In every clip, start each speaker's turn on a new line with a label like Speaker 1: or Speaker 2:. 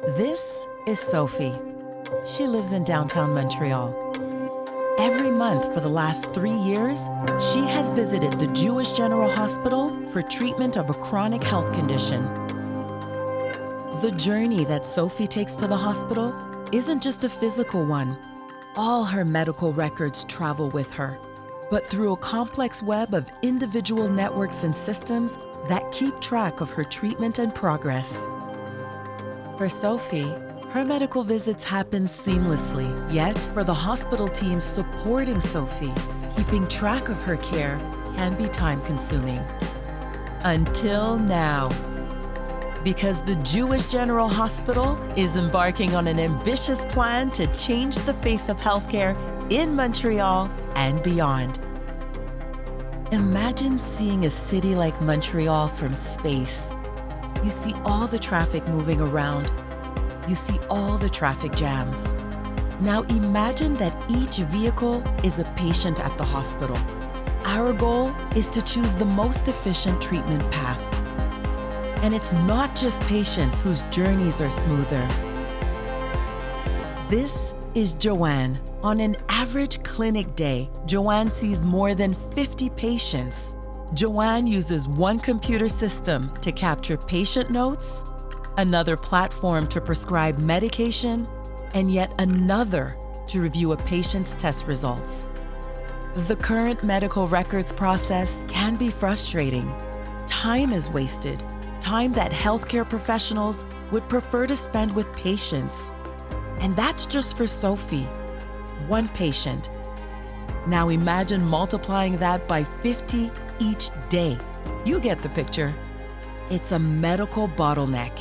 Speaker 1: This is Sophie. She lives in downtown Montreal. Every month for the last 3 years, she has visited the Jewish General Hospital for treatment of a chronic health condition. The journey that Sophie takes to the hospital isn't just a physical one. All her medical records travel with her, but through a complex web of individual networks and systems that keep track of her treatment and progress. For Sophie, her medical visits happen seamlessly, yet for the hospital team supporting Sophie, keeping track of her care can be time-consuming. Until now. Because the Jewish General Hospital is embarking on an ambitious plan to change the face of healthcare in Montreal and beyond. Imagine seeing a city like Montreal from space. You see all the traffic moving around. You see all the traffic jams. Now imagine that each vehicle is a patient at the hospital. Our goal is to choose the most efficient treatment path. And it's not just patients whose journeys are smoother. This is Joanne. On an average clinic day, Joanne sees more than 50 patients. Joanne uses one computer system to capture patient notes, another platform to prescribe medication, and yet another to review a patient's test results. The current medical records process can be frustrating. Time is wasted, time that healthcare professionals would prefer to spend with patients. And that's just for Sophie, one patient. Now imagine multiplying that by 50 each day. You get the picture. It's a medical bottleneck.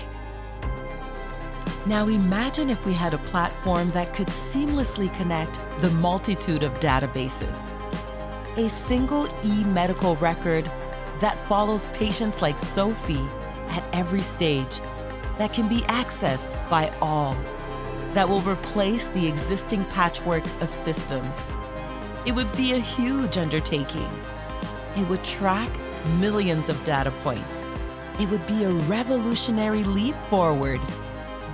Speaker 1: Now imagine if we had a platform that could seamlessly connect the multitude of databases. A single e-medical record that follows patients like Sophie at every stage, that can be accessed by all, that will replace the existing patchwork of systems. It would be a huge undertaking. It would track millions of data points. It would be a revolutionary leap forward.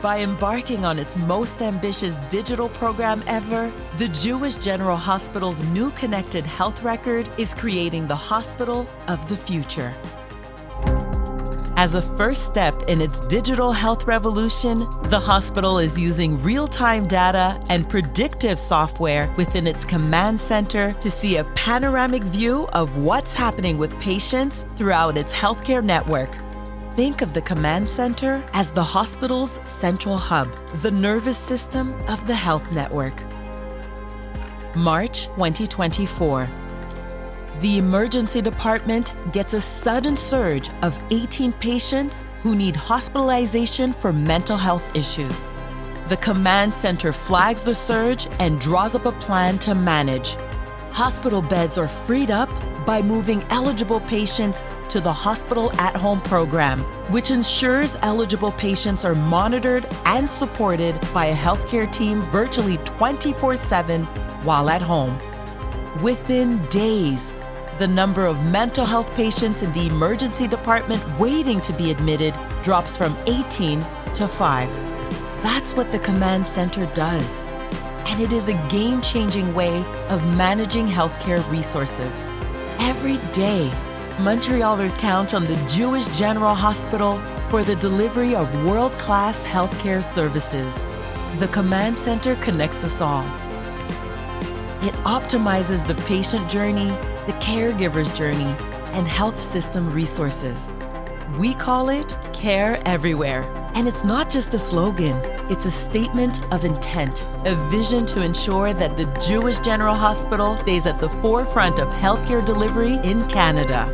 Speaker 1: By embarking on its most ambitious digital program ever, the Jewish General Hospital's new connected health record is creating the hospital of the future. As a first step in its digital health revolution, the hospital is using real-time data and predictive software within its command center to see a panoramic view of what's happening with patients throughout its healthcare network. Think of the command center as the hospital's central hub, the nervous system of the health network. March 2024. The emergency department gets a sudden surge of 18 patients who need hospitalization for mental health issues. The command center flags the surge and draws up a plan to manage. Hospital beds are freed up by moving eligible patients to the Hospital at Home program, which ensures eligible patients are monitored and supported by a healthcare team virtually 24/7 while at home. Within days, the number of mental health patients in the emergency department waiting to be admitted drops from 18 to 5. That's what the command center does. And it is a game-changing way of managing healthcare resources. Every day, Montrealers count on the Jewish General Hospital for the delivery of world-class healthcare services. The command center connects us all. It optimizes the patient journey, the caregiver's journey, and health system resources. We call it Care Everywhere. And it's not just a slogan, it's a statement of intent, a vision to ensure that the Jewish General Hospital stays at the forefront of healthcare delivery in Canada.